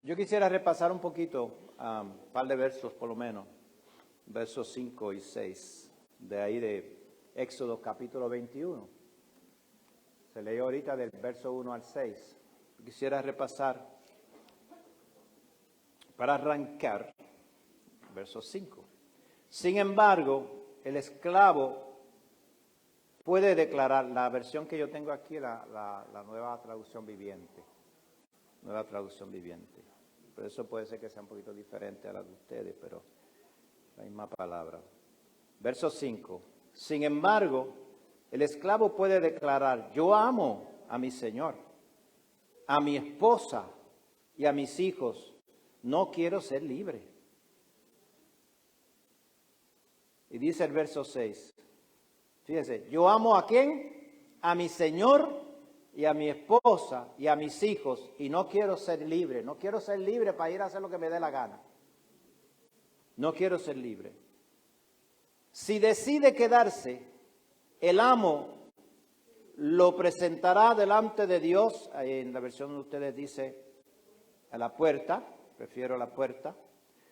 Yo quisiera repasar un poquito, un par de versos por lo menos, versos 5 y 6, de ahí de Éxodo capítulo 21. Se leyó ahorita del verso 1 al 6. Quisiera repasar para arrancar, verso 5. Sin embargo, el esclavo puede declarar, la versión que yo tengo aquí, la nueva traducción viviente. Nueva traducción viviente. Por eso puede ser que sea un poquito diferente a la de ustedes, pero la misma palabra. Verso 5. Sin embargo, el esclavo puede declarar: yo amo a mi señor, a mi esposa y a mis hijos. No quiero ser libre. Y dice el verso 6. Fíjense, yo amo ¿a quién? A mi señor y a mi esposa y a mis hijos, y no quiero ser libre. No quiero ser libre para ir a hacer lo que me dé la gana. No quiero ser libre. Si decide quedarse, el amo lo presentará delante de Dios. En la versión de ustedes dice a la puerta, prefiero la puerta.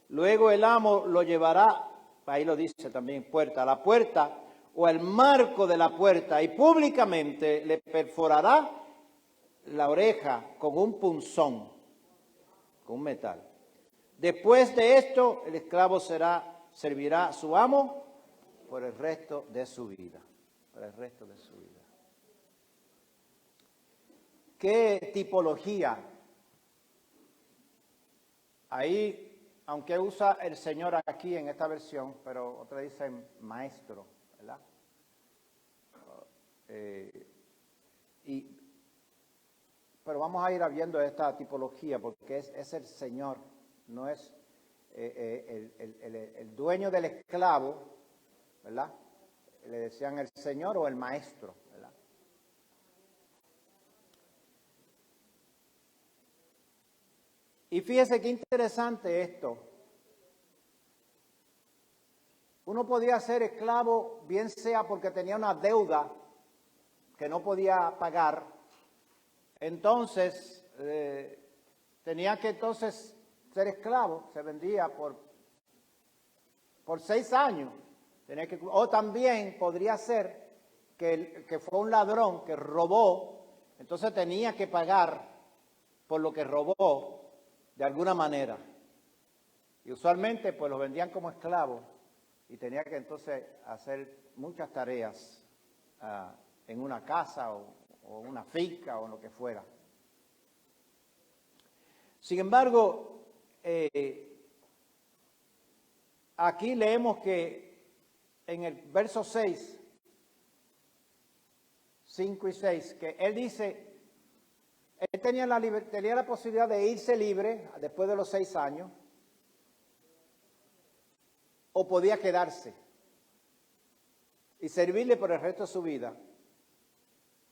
Luego el amo lo llevará, ahí lo dice también puerta, a la puerta o al marco de la puerta, y públicamente le perforará la oreja con un punzón, con un metal. Después de esto, el esclavo servirá a su amo por el resto de su vida. Por el resto de su vida. ¿Qué tipología? Ahí, aunque usa el Señor aquí en esta versión, pero otra dice maestro, ¿verdad? Pero vamos a ir viendo esta tipología porque es el Señor, no es el dueño del esclavo, ¿verdad? Le decían el Señor o el maestro, ¿verdad? Y fíjese qué interesante esto. Uno podía ser esclavo, bien sea porque tenía una deuda que no podía pagar, entonces tenía que entonces ser esclavo, se vendía por 6 años. O también podría ser que fue un ladrón que robó, entonces tenía que pagar por lo que robó de alguna manera. Y usualmente pues los vendían como esclavos y tenía que entonces hacer muchas tareas en una casa o una finca o lo que fuera. Sin embargo, aquí leemos que en el verso 6, 5 y 6, que él dice, él tenía la posibilidad de irse libre después de los 6 años, o podía quedarse y servirle por el resto de su vida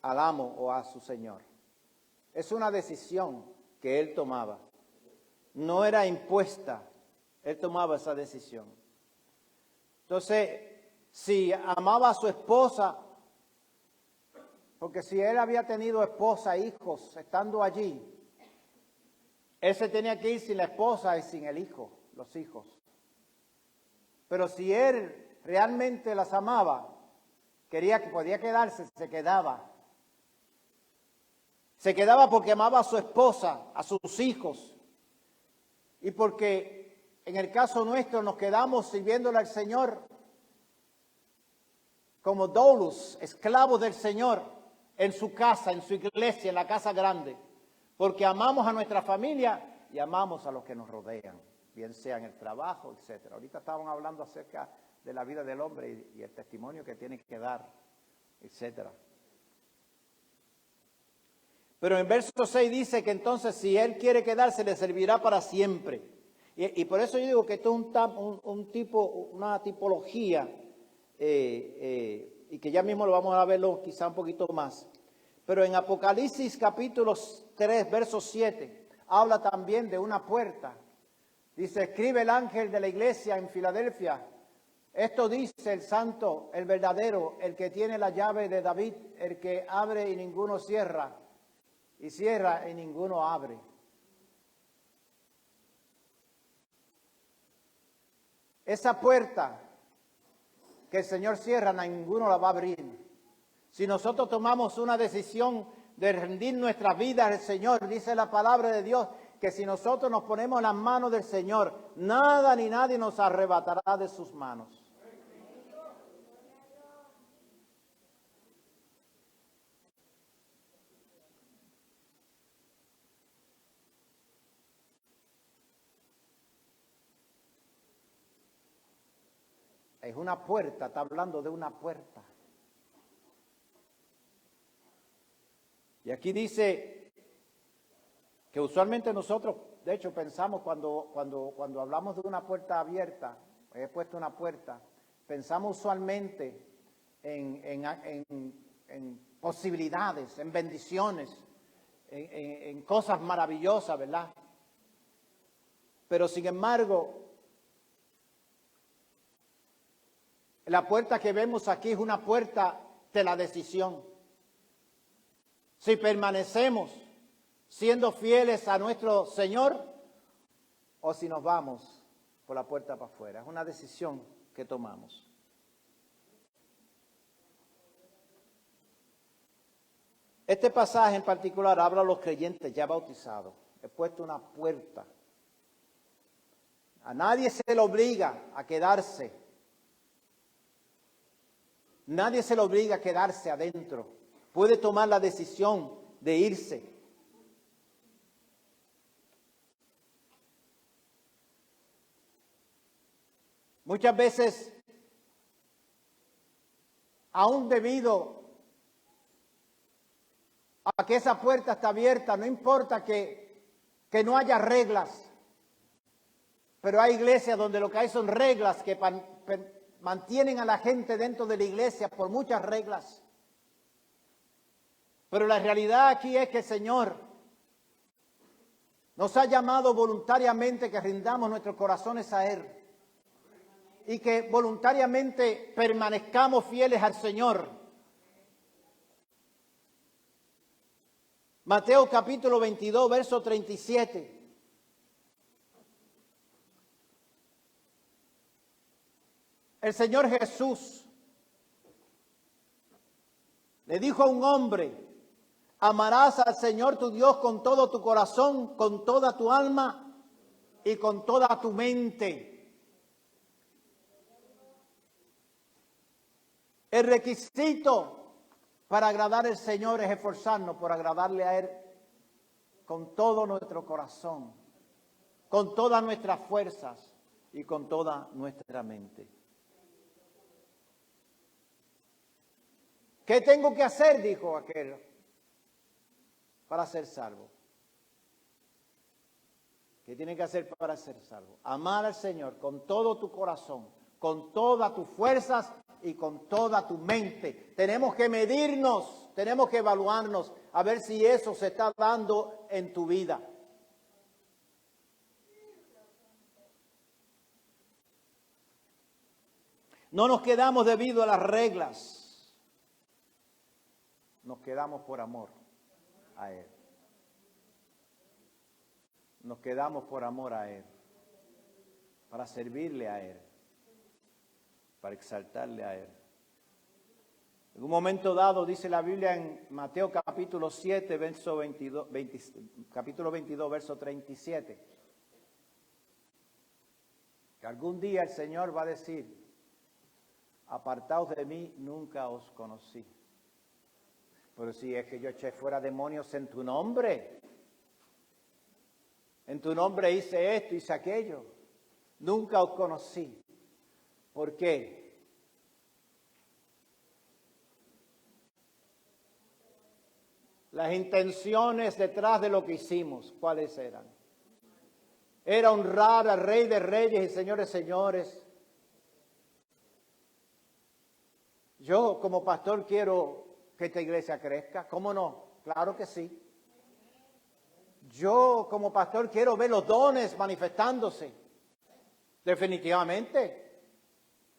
al amo o a su señor. Es una decisión que él tomaba. No era impuesta, él tomaba esa decisión. Entonces, si amaba a su esposa, porque si él había tenido esposa, hijos, estando allí, él se tenía que ir sin la esposa y sin el hijo, los hijos. Pero si él realmente las amaba, quería que podía quedarse, se quedaba. Se quedaba porque amaba a su esposa, a sus hijos. Y porque en el caso nuestro nos quedamos sirviéndole al Señor como doulos, esclavos del Señor, en su casa, en su iglesia, en la casa grande. Porque amamos a nuestra familia y amamos a los que nos rodean, bien sea en el trabajo, etc. Ahorita estábamos hablando acerca de la vida del hombre y el testimonio que tiene que dar, etc. Pero en verso 6 dice que entonces si él quiere quedarse, le servirá para siempre. Y por eso yo digo que esto es una tipología, y que ya mismo lo vamos a verlo quizá un poquito más. Pero en Apocalipsis capítulo 3, verso 7, habla también de una puerta. Dice, escribe el ángel de la iglesia en Filadelfia. Esto dice el santo, el verdadero, el que tiene la llave de David, el que abre y ninguno cierra, y cierra y ninguno abre. esa puerta que el Señor cierra, ninguno la va a abrir. Si nosotros tomamos una decisión de rendir nuestra vida al Señor, dice la palabra de Dios, que si nosotros nos ponemos en las manos del Señor, nada ni nadie nos arrebatará de sus manos. Es una puerta, está hablando de una puerta. Y aquí dice que usualmente nosotros, de hecho, pensamos cuando hablamos de una puerta abierta, he puesto una puerta, pensamos usualmente en posibilidades, en bendiciones, en cosas maravillosas, ¿verdad? Pero sin embargo, la puerta que vemos aquí es una puerta de la decisión. Si permanecemos siendo fieles a nuestro Señor o si nos vamos por la puerta para afuera. Es una decisión que tomamos. Este pasaje en particular habla a los creyentes ya bautizados. He puesto una puerta. A nadie se le obliga a quedarse. Nadie se le obliga a quedarse adentro. Puede tomar la decisión de irse. Muchas veces, aún debido a que esa puerta está abierta, no importa que no haya reglas, pero hay iglesias donde lo que hay son reglas que mantienen a la gente dentro de la iglesia por muchas reglas. Pero la realidad aquí es que el Señor nos ha llamado voluntariamente que rindamos nuestros corazones a Él y que voluntariamente permanezcamos fieles al Señor. Mateo capítulo 22, verso 37. El Señor Jesús le dijo a un hombre: amarás al Señor tu Dios con todo tu corazón, con toda tu alma y con toda tu mente. El requisito para agradar al Señor es esforzarnos por agradarle a Él con todo nuestro corazón, con todas nuestras fuerzas y con toda nuestra mente. ¿Qué tengo que hacer?, dijo aquel, para ser salvo. ¿Qué tiene que hacer para ser salvo? Amar al Señor con todo tu corazón, con todas tus fuerzas y con toda tu mente. Tenemos que medirnos, tenemos que evaluarnos a ver si eso se está dando en tu vida. No nos quedamos debido a las reglas, nos quedamos por amor a Él. Nos quedamos por amor a Él, para servirle a Él, para exaltarle a Él. En un momento dado, dice la Biblia en Mateo capítulo 7, capítulo 22, verso 37, que algún día el Señor va a decir: apartaos de mí, nunca os conocí. Pero si es que yo eché fuera demonios en tu nombre, en tu nombre hice esto, hice aquello, nunca os conocí. ¿Por qué? Las intenciones detrás de lo que hicimos, ¿cuáles eran? Era honrar al Rey de Reyes y Señor de Señores. Yo como pastor quiero que esta iglesia crezca, ¿cómo no? Claro que sí. Yo como pastor quiero ver los dones manifestándose, definitivamente.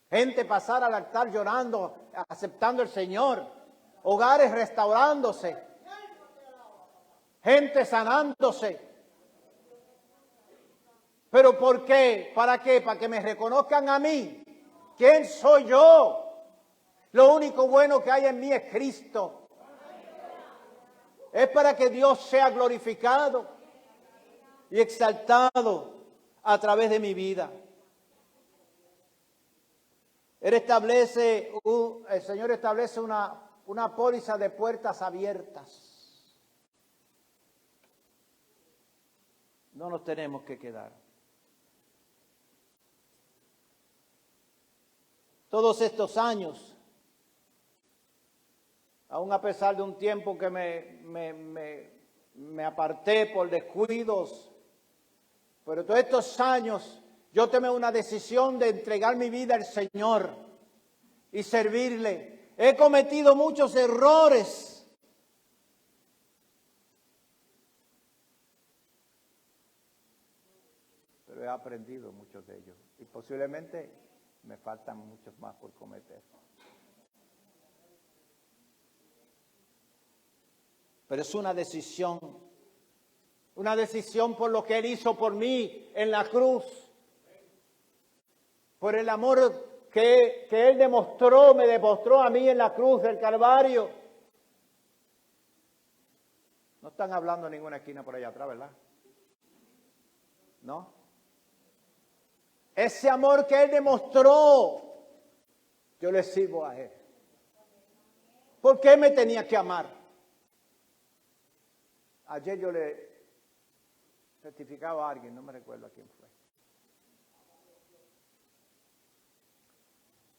Gente pasar al altar llorando, aceptando al Señor, hogares restaurándose, gente sanándose. ¿Pero por qué? ¿Para qué? Para que me reconozcan a mí. ¿Quién soy yo? Lo único bueno que hay en mí es Cristo. Es para que Dios sea glorificado y exaltado a través de mi vida. El Señor establece una póliza de puertas abiertas. No nos tenemos que quedar. Todos estos años, aun a pesar de un tiempo que me aparté por descuidos, pero todos estos años yo tomé una decisión de entregar mi vida al Señor y servirle. He cometido muchos errores, pero he aprendido muchos de ellos y posiblemente me faltan muchos más por cometer. Pero es una decisión por lo que Él hizo por mí en la cruz, por el amor que Él me demostró a mí en la cruz del Calvario. No están hablando en ninguna esquina por allá atrás, ¿verdad? ¿No? Ese amor que Él demostró, yo le sirvo a Él. ¿Por qué me tenía que amar? Ayer yo le certificaba a alguien, no me recuerdo a quién fue,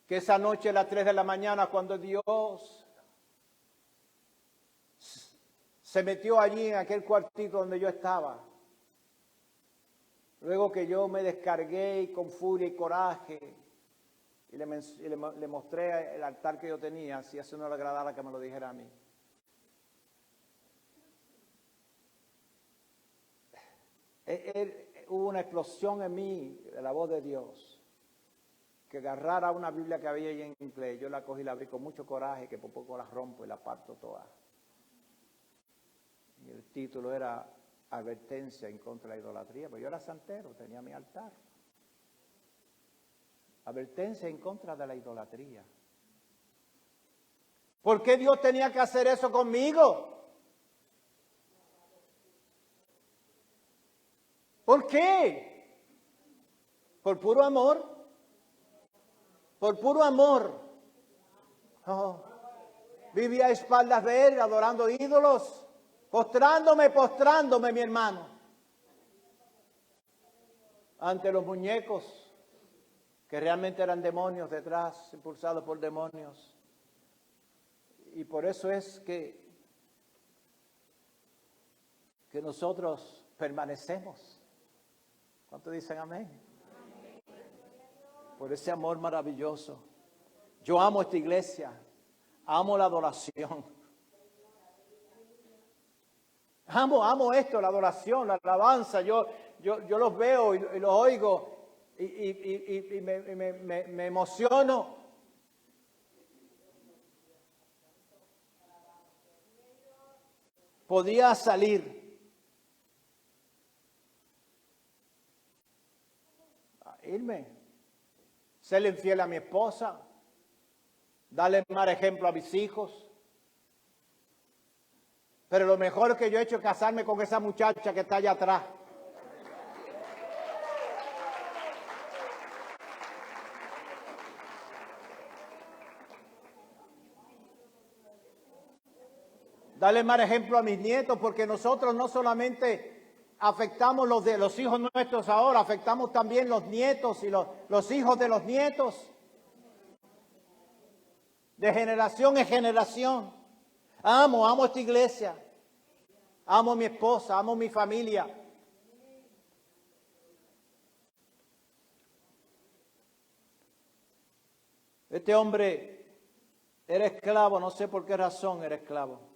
que esa noche a las 3 de la mañana, cuando Dios se metió allí en aquel cuartito donde yo estaba, luego que yo me descargué con furia y coraje y le mostré el altar que yo tenía, si eso no le agradara que me lo dijera a mí. Hubo una explosión en mí de la voz de Dios, que agarrara una Biblia que había ahí en inglés, yo la cogí y la abrí con mucho coraje, que por poco la rompo y la parto toda. Y el título era Advertencia en contra de la idolatría, pues yo era santero, tenía mi altar. Advertencia en contra de la idolatría. ¿Por qué Dios tenía que hacer eso conmigo? ¿Por qué? ¿Por puro amor? Por puro amor. Oh, vivía a espaldas de Él, adorando ídolos, postrándome, mi hermano, ante los muñecos, que realmente eran demonios detrás, impulsados por demonios. Y por eso es que nosotros permanecemos. ¿Cuántos dicen amén? Por ese amor maravilloso. Yo amo esta iglesia, amo la adoración. Amo esto, la adoración, la alabanza. Yo los veo y los oigo y me emociono. Podía salir irme, serle infiel a mi esposa, darle mal ejemplo a mis hijos. Pero lo mejor que yo he hecho es casarme con esa muchacha que está allá atrás. Darle mal ejemplo a mis nietos, porque nosotros no solamente afectamos los hijos nuestros ahora, afectamos también los nietos y los hijos de los nietos. De generación en generación. Amo esta iglesia. Amo a mi esposa, amo a mi familia. Este hombre era esclavo, no sé por qué razón era esclavo.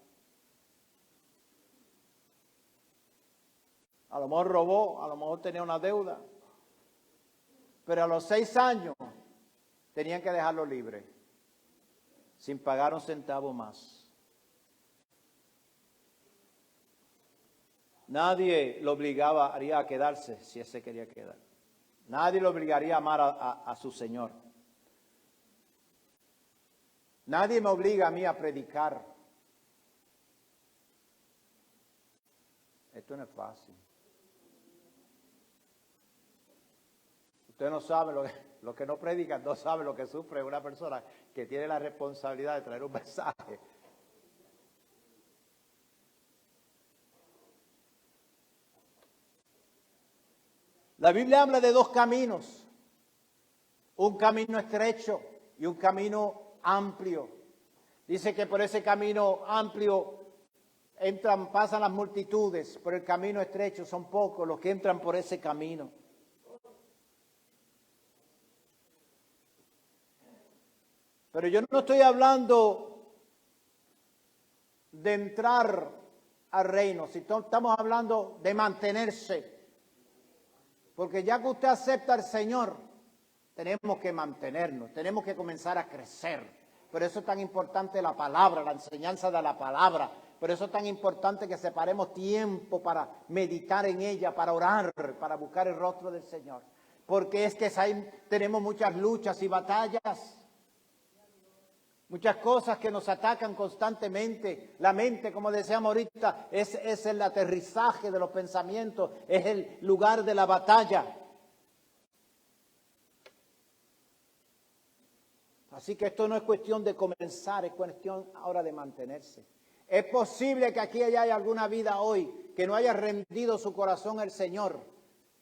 A lo mejor robó, a lo mejor tenía una deuda. Pero a los 6 años tenían que dejarlo libre, sin pagar un centavo más. Nadie lo obligaría a quedarse si él se quería quedar. Nadie lo obligaría a amar a su Señor. Nadie me obliga a mí a predicar. Esto no es fácil. Usted no sabe lo que no predican, no sabe lo que sufre una persona que tiene la responsabilidad de traer un mensaje. La Biblia habla de dos caminos, un camino estrecho y un camino amplio. Dice que por ese camino amplio pasan las multitudes, por el camino estrecho son pocos los que entran por ese camino. Pero yo no estoy hablando de entrar al reino, si estamos hablando de mantenerse. Porque ya que usted acepta al Señor, tenemos que mantenernos, tenemos que comenzar a crecer. Por eso es tan importante la palabra, la enseñanza de la palabra. Por eso es tan importante que separemos tiempo para meditar en ella, para orar, para buscar el rostro del Señor. Porque es que tenemos muchas luchas y batallas. Muchas cosas que nos atacan constantemente. La mente, como decíamos ahorita, es el aterrizaje de los pensamientos, es el lugar de la batalla. Así que esto no es cuestión de comenzar, es cuestión ahora de mantenerse. Es posible que aquí haya alguna vida hoy que no haya rendido su corazón al Señor.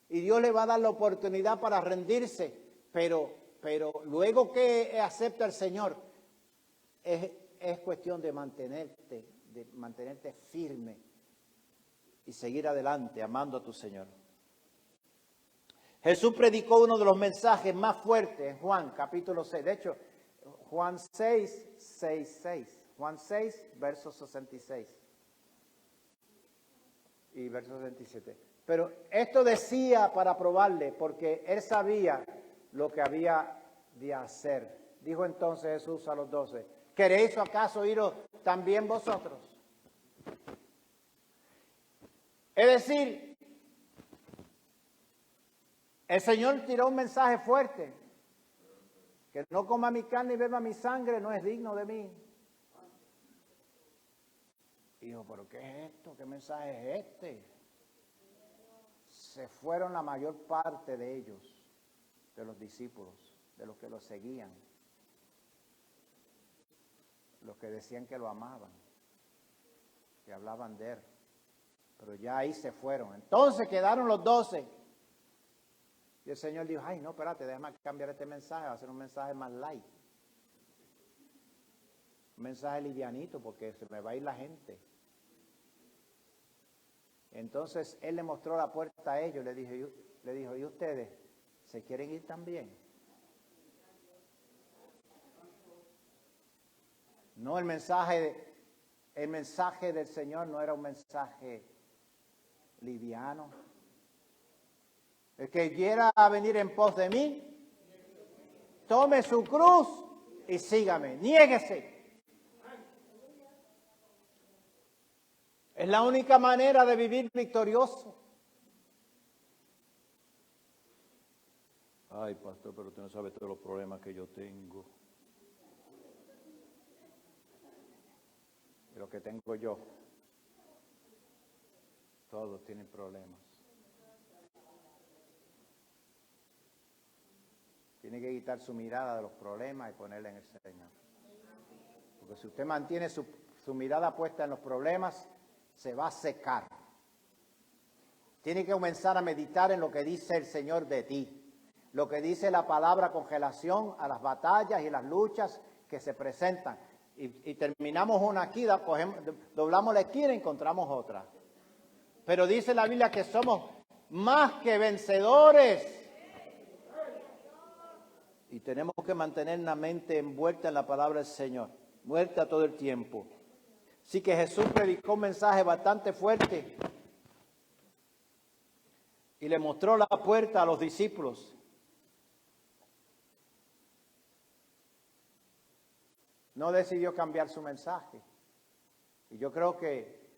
Y Dios le va a dar la oportunidad para rendirse. Pero luego que acepta al Señor, es cuestión de mantenerte firme y seguir adelante amando a tu Señor. Jesús predicó uno de los mensajes más fuertes en Juan capítulo 6. De hecho, Juan 6, Juan 6, versos 66 y verso 67. Pero esto decía para probarle, porque él sabía lo que había de hacer. Dijo entonces Jesús a los 12, ¿queréis acaso iros también vosotros? Es decir, el Señor tiró un mensaje fuerte. Que no coma mi carne y beba mi sangre no es digno de mí. Y dijo, ¿pero qué es esto? ¿Qué mensaje es este? Se fueron la mayor parte de ellos, de los discípulos, de los que lo seguían. Los que decían que lo amaban, que hablaban de él. Pero ya ahí se fueron. Entonces quedaron los 12. Y el Señor dijo, ay, no, espérate, déjame cambiar este mensaje, va a ser un mensaje más light. Un mensaje livianito, porque se me va a ir la gente. Entonces Él le mostró la puerta a ellos, le dijo, ¿y ustedes se quieren ir también? No, el mensaje del Señor no era un mensaje liviano. El que quiera venir en pos de mí, tome su cruz y sígame, niéguese. Es la única manera de vivir victorioso. Ay, pastor, pero usted no sabe todos los problemas que yo tengo. Y lo que tengo yo. Todos tienen problemas. Tiene que quitar su mirada de los problemas y ponerla en el Señor. Porque si usted mantiene su mirada puesta en los problemas, se va a secar. Tiene que comenzar a meditar en lo que dice el Señor de ti. Lo que dice la palabra con relación a las batallas y las luchas que se presentan. Y terminamos una aquí, doblamos la esquina y encontramos otra. Pero dice la Biblia que somos más que vencedores. Y tenemos que mantener la mente envuelta en la palabra del Señor, muerta todo el tiempo. Así que Jesús predicó un mensaje bastante fuerte y le mostró la puerta a los discípulos. No decidió cambiar su mensaje. Y yo creo que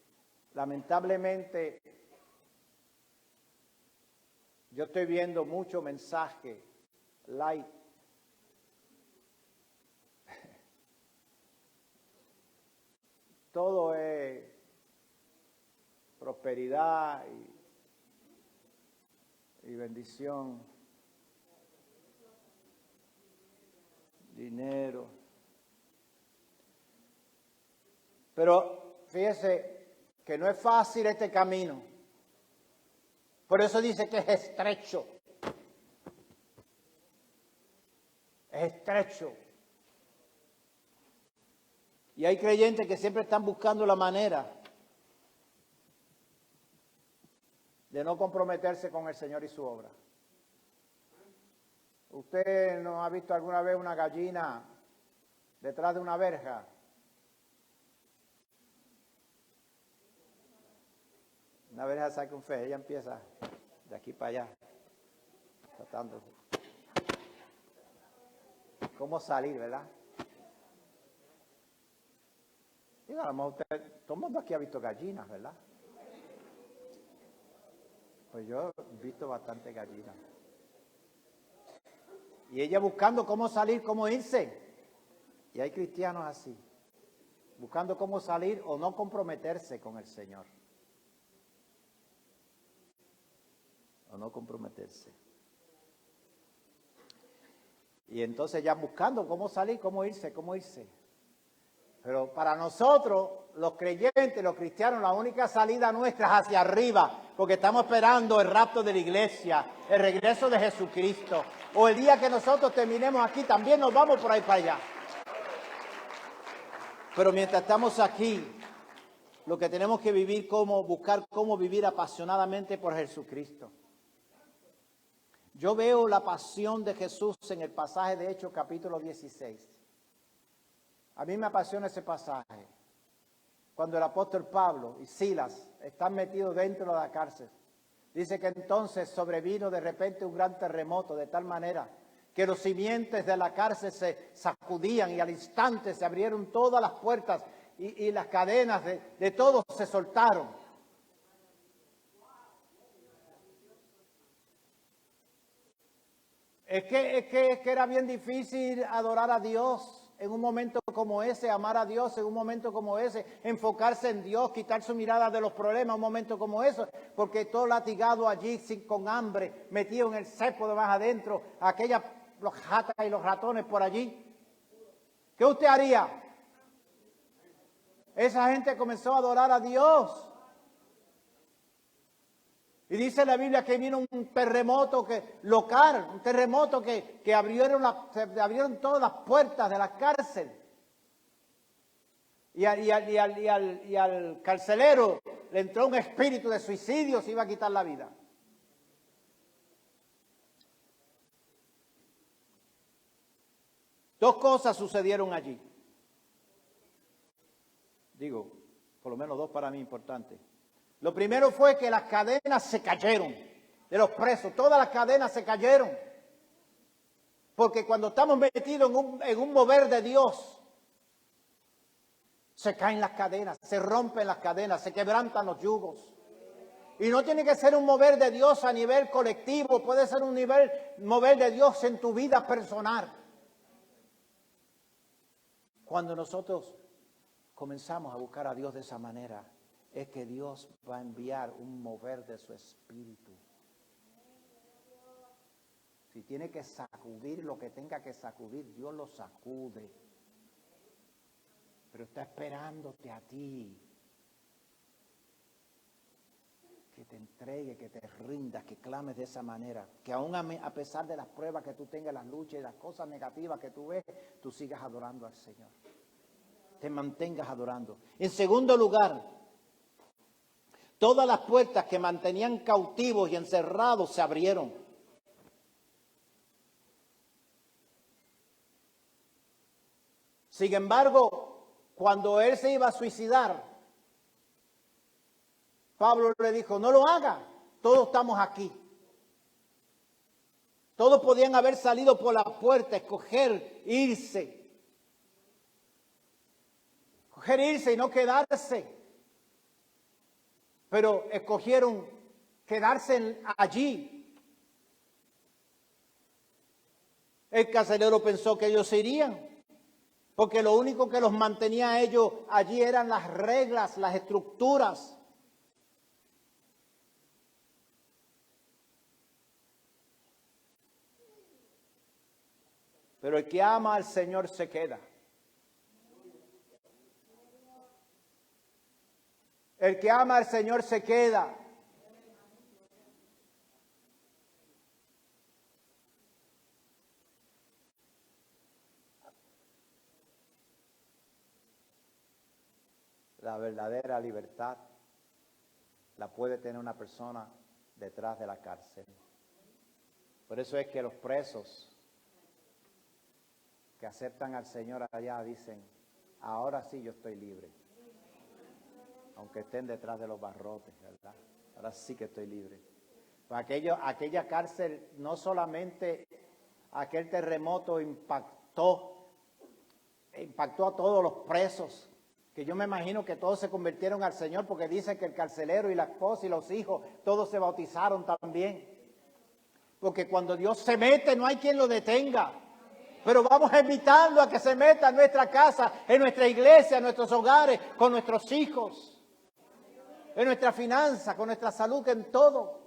lamentablemente Yo estoy viendo mucho mensaje light. Todo es prosperidad y bendición, dinero. Pero fíjese que no es fácil este camino. Por eso dice que es estrecho. Es estrecho. Y hay creyentes que siempre están buscando la manera de no comprometerse con el Señor y su obra. ¿Usted no ha visto alguna vez una gallina detrás de una verja? Una verja saca un fe, ella empieza de aquí para allá, tratando. ¿Cómo salir, verdad? Digo, a lo mejor todo el mundo aquí ha visto gallinas, ¿verdad? Pues yo he visto bastante gallinas. Y ella buscando cómo salir, cómo irse. Y hay cristianos así, buscando cómo salir o no comprometerse con el Señor. O no comprometerse. Y entonces ya buscando cómo salir, cómo irse, cómo irse. Pero para nosotros, los creyentes, los cristianos, la única salida nuestra es hacia arriba, porque estamos esperando el rapto de la iglesia, el regreso de Jesucristo. O el día que nosotros terminemos aquí, también nos vamos por ahí para allá. Pero mientras estamos aquí, lo que tenemos que vivir, buscar cómo vivir apasionadamente por Jesucristo. Yo veo la pasión de Jesús en el pasaje de Hechos capítulo 16. A mí me apasiona ese pasaje. Cuando el apóstol Pablo y Silas están metidos dentro de la cárcel. Dice que entonces sobrevino de repente un gran terremoto de tal manera que los cimientos de la cárcel se sacudían y al instante se abrieron todas las puertas y las cadenas de todos se soltaron. Es que era bien difícil adorar a Dios en un momento como ese, amar a Dios en un momento como ese, enfocarse en Dios, quitar su mirada de los problemas en un momento como ese, porque todo latigado allí con hambre, metido en el cepo de más adentro, los jatas y los ratones por allí. ¿Qué usted haría? Esa gente comenzó a adorar a Dios. Y dice la Biblia que vino un terremoto local, un terremoto que se abrieron todas las puertas de la cárcel. Y al carcelero le entró un espíritu de suicidio, se iba a quitar la vida. Dos cosas sucedieron allí. Digo, por lo menos dos para mí importantes. Lo primero fue que las cadenas se cayeron de los presos, todas las cadenas se cayeron. Porque cuando estamos metidos en un mover de Dios, se caen las cadenas, se rompen las cadenas, se quebrantan los yugos. Y no tiene que ser un mover de Dios a nivel colectivo, puede ser un mover de Dios en tu vida personal. Cuando nosotros comenzamos a buscar a Dios de esa manera, es que Dios va a enviar un mover de su espíritu. Si tiene que sacudir lo que tenga que sacudir, Dios lo sacude. Pero está esperándote a ti. Que te entregue, que te rindas, que clames de esa manera. Que aún a pesar de las pruebas que tú tengas, las luchas y las cosas negativas que tú ves, tú sigas adorando al Señor. Te mantengas adorando. En segundo lugar, todas las puertas que mantenían cautivos y encerrados se abrieron. Sin embargo, cuando él se iba a suicidar, Pablo le dijo, no lo haga, todos estamos aquí. Todos podían haber salido por la puerta, escoger irse. Escoger irse y no quedarse. Pero escogieron quedarse allí. El carcelero pensó que ellos se irían, porque lo único que los mantenía a ellos allí eran las reglas, las estructuras. Pero el que ama al Señor se queda. El que ama al Señor se queda. La verdadera libertad la puede tener una persona detrás de la cárcel. Por eso es que los presos que aceptan al Señor allá dicen, ahora sí yo estoy libre. Aunque estén detrás de los barrotes, ¿verdad? Ahora sí que estoy libre. Pues aquella cárcel, no solamente aquel terremoto impactó a todos los presos, que yo me imagino que todos se convirtieron al Señor, porque dice que el carcelero y la esposa y los hijos, todos se bautizaron también. Porque cuando Dios se mete, no hay quien lo detenga. Pero vamos invitando a que se meta en nuestra casa, en nuestra iglesia, en nuestros hogares, con nuestros hijos, en nuestra finanza, con nuestra salud, en todo.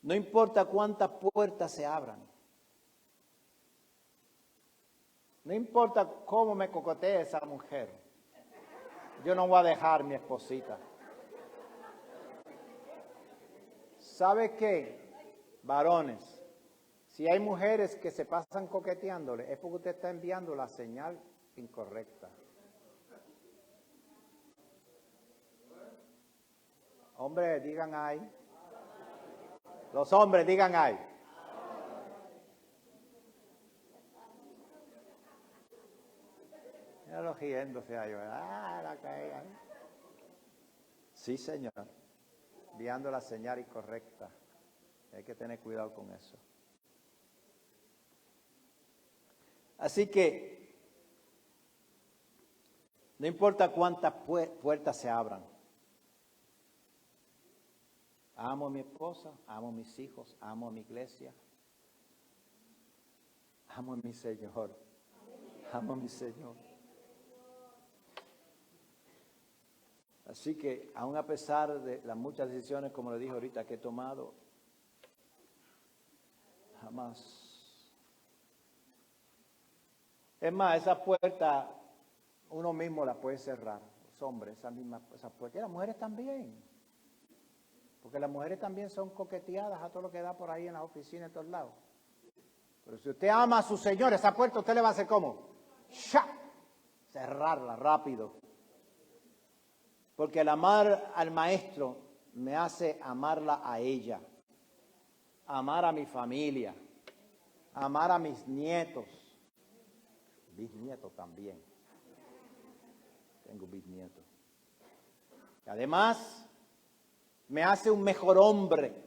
No importa cuántas puertas se abran. No importa cómo me cocotee esa mujer. Yo no voy a dejar a mi esposita. ¿Sabe qué? Varones, si hay mujeres que se pasan coqueteándole, es porque usted está enviando la señal incorrecta. Hombres, digan ay. Los hombres, digan ay. Míralo riéndose ahí. La caída. Sí, señor. Enviando la señal incorrecta. Hay que tener cuidado con eso. Así que, no importa cuántas puertas se abran. Amo a mi esposa, amo a mis hijos, amo a mi iglesia. Amo a mi Señor. Amo a mi Señor. Así que, aun a pesar de las muchas decisiones, como le dije ahorita, que he tomado, jamás. Es más, esa puerta uno mismo la puede cerrar. Los hombres, esa puerta. Y las mujeres también. Porque las mujeres también son coqueteadas a todo lo que da por ahí en la oficina, en todos lados. Pero si usted ama a su Señor, esa puerta usted le va a hacer ¿cómo? ¡Sha! Cerrarla rápido. Porque el amar al Maestro me hace amarla a ella, amar a mi familia, amar a mis nietos, bisnietos también. Tengo bisnietos. Además, me hace un mejor hombre.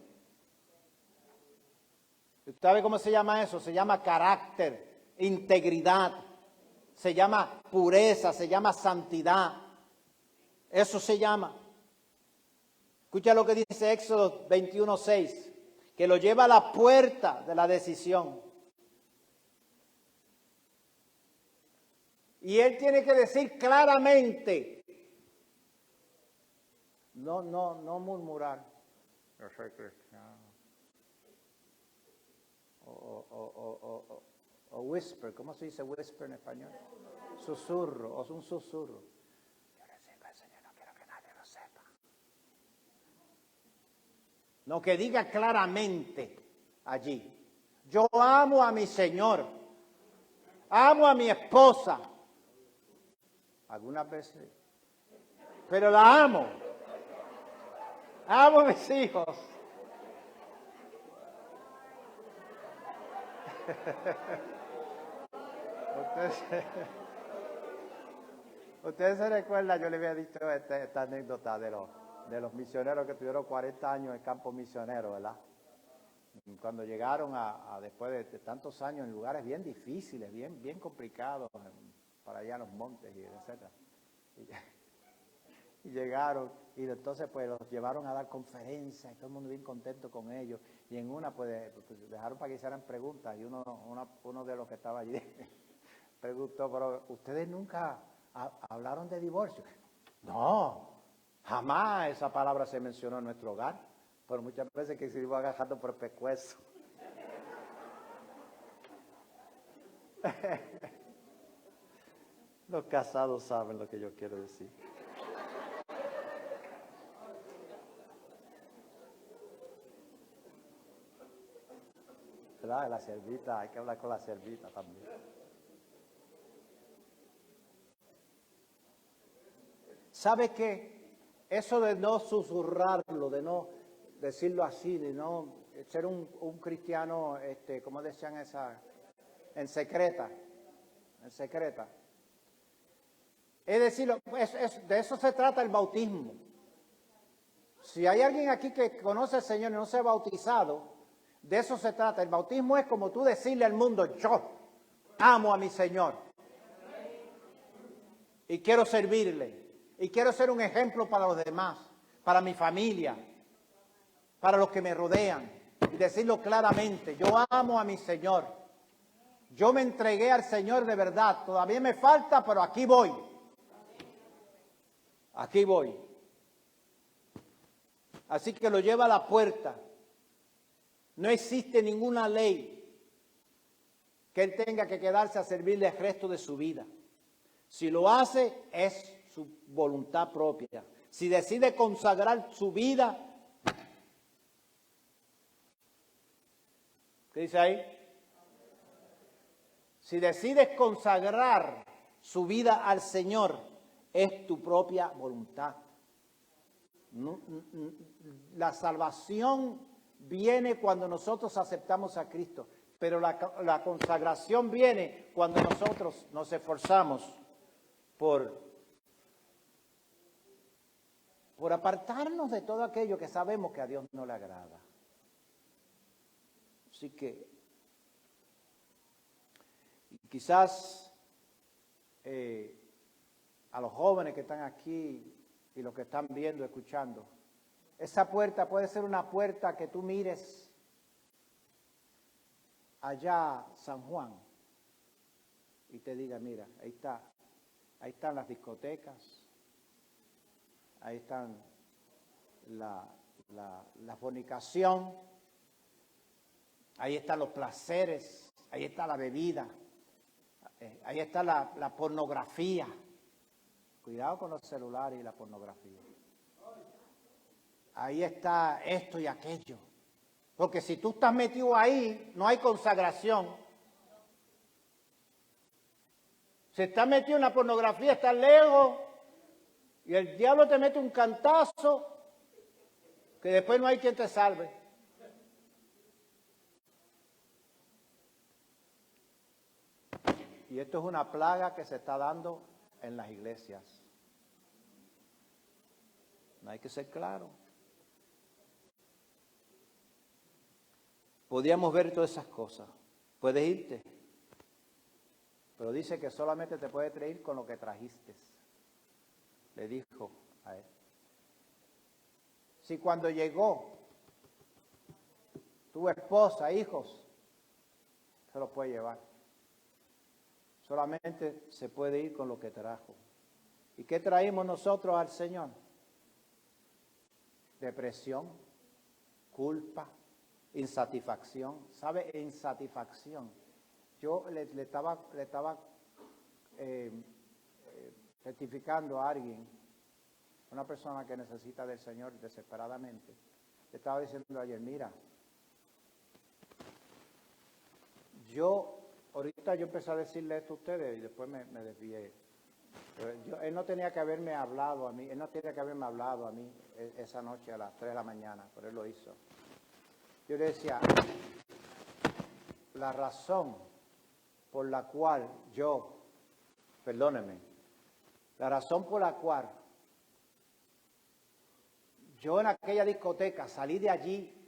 ¿Usted sabe cómo se llama eso? Se llama carácter, integridad, se llama pureza, se llama santidad. Eso se llama. Escucha lo que dice Éxodo 21:6, que lo lleva a la puerta de la decisión. Y él tiene que decir claramente, no murmurar. Yo soy cristiano. O whisper, ¿cómo se dice whisper en español? Susurro, o un susurro. No, que diga claramente allí, yo amo a mi Señor, amo a mi esposa, algunas veces, pero la amo a mis hijos. Ustedes se recuerdan, yo les había dicho esta anécdota de los misioneros que tuvieron 40 años en campo misionero, ¿verdad? Cuando llegaron después de tantos años en lugares bien difíciles, bien complicados, para allá en los montes y etcétera. Y llegaron y entonces pues los llevaron a dar conferencias y todo el mundo bien contento con ellos. Y en una pues dejaron para que hicieran preguntas y uno de los que estaba allí preguntó, pero ¿ustedes nunca hablaron de divorcio? No, jamás esa palabra se mencionó en nuestro hogar, pero muchas veces que se iba agajando por pescuezo. Los casados saben lo que yo quiero decir. ¿Verdad? La servita, hay que hablar con la servita también. ¿Sabe qué? Eso de no susurrarlo, de no decirlo así, de no ser un cristiano, ¿cómo decían esa? En secreta. Es decir, de eso se trata el bautismo. Si hay alguien aquí que conoce al Señor y no se ha bautizado, de eso se trata. El bautismo es como tú decirle al mundo, yo amo a mi Señor y quiero servirle y quiero ser un ejemplo para los demás, para mi familia, para los que me rodean, y decirlo claramente, yo amo a mi Señor, yo me entregué al Señor de verdad, todavía me falta, pero aquí voy. Así que lo lleva a la puerta. No existe ninguna ley que él tenga que quedarse a servirle el resto de su vida. Si lo hace, es su voluntad propia. Si decide consagrar su vida, ¿qué dice ahí? Si decides consagrar su vida al Señor, es tu propia voluntad. La salvación viene cuando nosotros aceptamos a Cristo, pero la consagración viene cuando nosotros nos esforzamos por apartarnos de todo aquello que sabemos que a Dios no le agrada. Así que quizás a los jóvenes que están aquí y los que están viendo, escuchando, esa puerta puede ser una puerta que tú mires allá San Juan y te diga, mira, ahí están las discotecas, ahí están la fornicación, ahí están los placeres, ahí está la bebida, ahí está la pornografía. Cuidado con los celulares y la pornografía. Ahí está esto y aquello. Porque si tú estás metido ahí, no hay consagración. Si estás metido en la pornografía, estás lejos y el diablo te mete un cantazo que después no hay quien te salve. Y esto es una plaga que se está dando en las iglesias. No hay que ser claro. Podríamos ver todas esas cosas. Puedes irte. Pero dice que solamente te puedes ir con lo que trajiste. Le dijo a él. Si cuando llegó tu esposa, hijos, se los puede llevar. Solamente se puede ir con lo que trajo. ¿Y qué traímos nosotros al Señor? Depresión, culpa, insatisfacción. ¿Sabe? Insatisfacción. Yo le estaba testificando a alguien, una persona que necesita del Señor desesperadamente. Le estaba diciendo ayer, mira, ahorita yo empecé a decirle esto a ustedes y después me desvié. Él no tenía que haberme hablado a mí, esa noche a las 3 de la mañana, pero él lo hizo. Yo le decía, la razón por la cual la razón por la cual yo en aquella discoteca salí de allí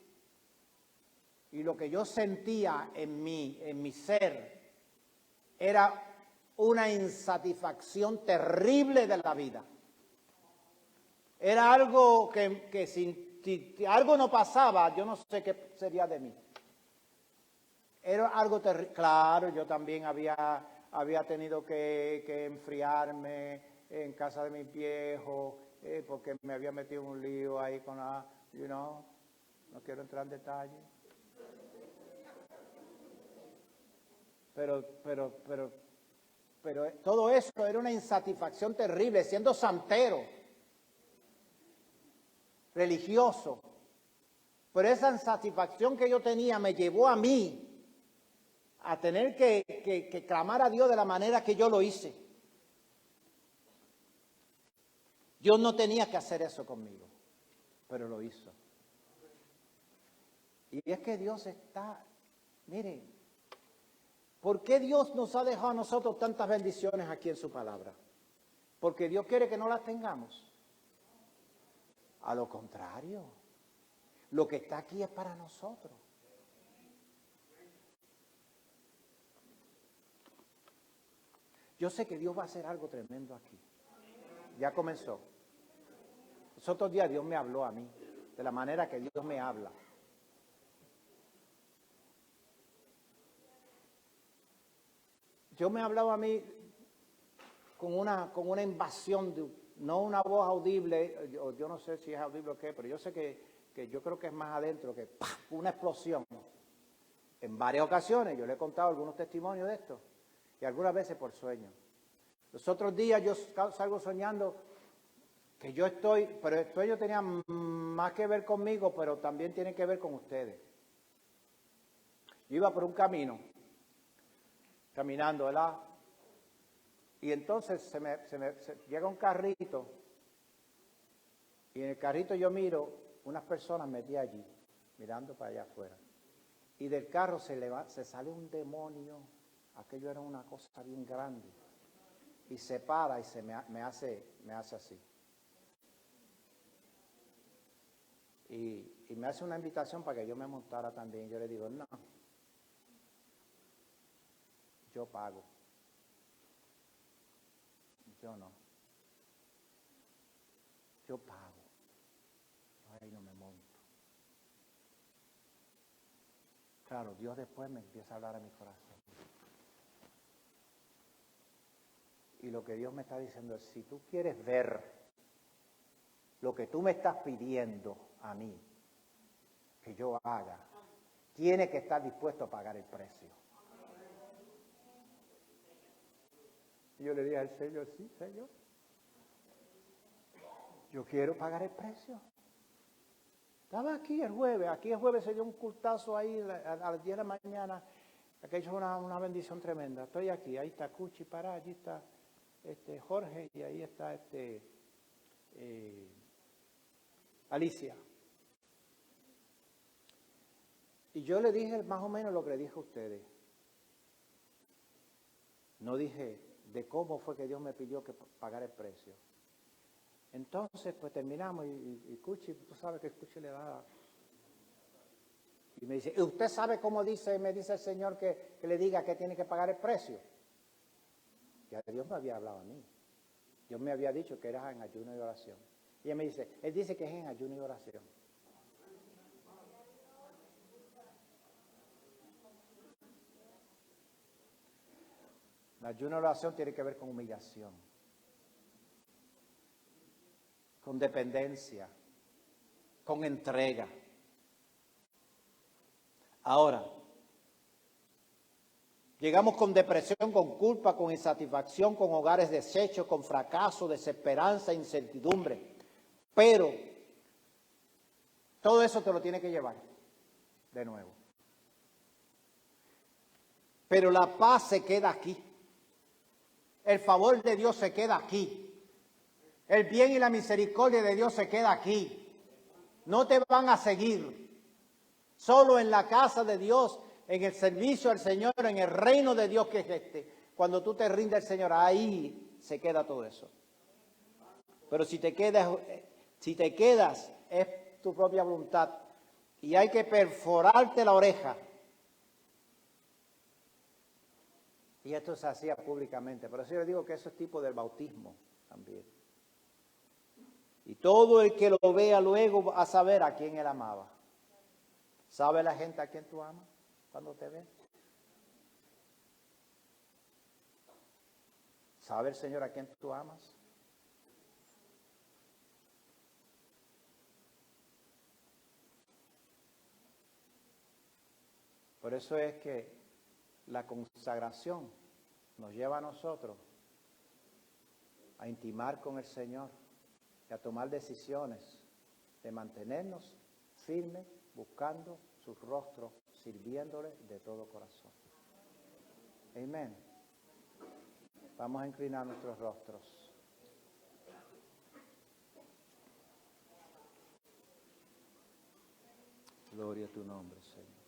y lo que yo sentía en mi ser era una insatisfacción terrible de la vida. Era algo que si algo no pasaba, yo no sé qué sería de mí. Era algo terrible. Claro, yo también había tenido que enfriarme en casa de mis viejos, porque me había metido en un lío ahí con la, no quiero entrar en detalle. Pero todo eso era una insatisfacción terrible, siendo santero, religioso. Pero esa insatisfacción que yo tenía me llevó a mí a tener que clamar a Dios de la manera que yo lo hice. Dios no tenía que hacer eso conmigo, pero lo hizo. Y es que Dios está, mire, ¿por qué Dios nos ha dejado a nosotros tantas bendiciones aquí en su palabra? Porque Dios quiere que no las tengamos. A lo contrario, lo que está aquí es para nosotros. Yo sé que Dios va a hacer algo tremendo aquí. Ya comenzó. Los otros días Dios me habló a mí, de la manera que Dios me habla. Dios me hablaba a mí con una invasión, no una voz audible, yo no sé si es audible o qué, pero yo sé que yo creo que es más adentro, que ¡pah!, una explosión. En varias ocasiones, yo le he contado algunos testimonios de esto, y algunas veces por sueño. Los otros días yo salgo soñando que yo estoy, pero el sueño tenía más que ver conmigo, pero también tiene que ver con ustedes. Yo iba por un camino, caminando, ¿verdad? Y entonces llega un carrito, y en el carrito yo miro unas personas metidas allí, mirando para allá afuera. Y del carro se sale un demonio, aquello era una cosa bien grande, y se para y me hace así. Y me hace una invitación para que yo me montara también. Yo le digo, no, yo pago. Yo no. Yo pago. Yo ahí no me monto. Claro, Dios después me empieza a hablar a mi corazón. Y lo que Dios me está diciendo es, si tú quieres ver lo que tú me estás pidiendo a mí que yo haga, tienes que estar dispuesto a pagar el precio. Y yo le dije al Señor, sí, Señor, yo quiero pagar el precio. Estaba aquí el jueves se dio un cultazo ahí a las 10 de la mañana, aquello es una bendición tremenda. Estoy aquí, ahí está Cuchi Pará, allí está Jorge y ahí está Alicia. Y yo le dije más o menos lo que le dije a ustedes. No dije de cómo fue que Dios me pidió que pagara el precio. Entonces, pues terminamos y Cuchi, tú sabes que Cuchi le da. Y me dice, ¿usted sabe cómo me dice el Señor que le diga que tiene que pagar el precio? Ya Dios me había hablado a mí. Dios me había dicho que era en ayuno y oración. Y él me dice, él dice que es en ayuno y oración. La ayuno y oración tiene que ver con humillación, con dependencia, con entrega. Ahora, llegamos con depresión, con culpa, con insatisfacción, con hogares deshechos, con fracaso, desesperanza, incertidumbre. Pero todo eso te lo tiene que llevar de nuevo. Pero la paz se queda aquí. El favor de Dios se queda aquí. El bien y la misericordia de Dios se queda aquí. No te van a seguir. Solo en la casa de Dios, en el servicio al Señor, en el reino de Dios que es cuando tú te rindes al Señor, ahí se queda todo eso. Pero si te quedas, es tu propia voluntad. Y hay que perforarte la oreja. Y esto se hacía públicamente. Por eso yo le digo que eso es tipo del bautismo también. Y todo el que lo vea luego va a saber a quién él amaba. ¿Sabe la gente a quién tú amas cuando te ve? ¿Sabe el Señor a quién tú amas? Por eso es que la consagración nos lleva a nosotros a intimar con el Señor y a tomar decisiones de mantenernos firmes, buscando su rostro, sirviéndole de todo corazón. Amén. Vamos a inclinar nuestros rostros. Gloria a tu nombre, Señor.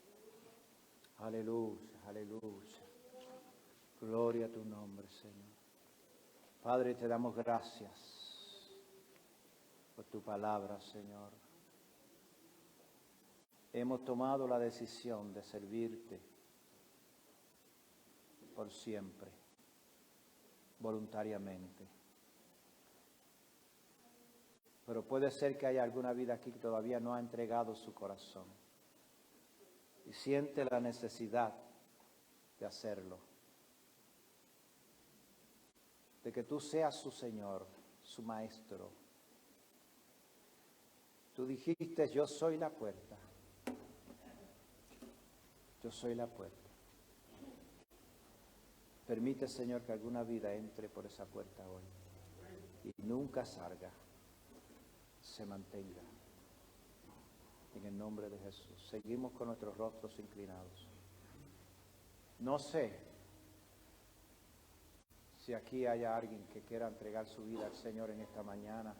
Aleluya, aleluya. Gloria a tu nombre, Señor. Padre, te damos gracias por tu palabra, Señor. Hemos tomado la decisión de servirte por siempre, voluntariamente. Pero puede ser que haya alguna vida aquí que todavía no ha entregado su corazón y siente la necesidad de hacerlo. De que tú seas su Señor, su Maestro. Tú dijiste, yo soy la puerta. Yo soy la puerta. Permite, Señor, que alguna vida entre por esa puerta hoy y nunca salga, se mantenga. En el nombre de Jesús. Seguimos con nuestros rostros inclinados. No sé si aquí haya alguien que quiera entregar su vida al Señor en esta mañana.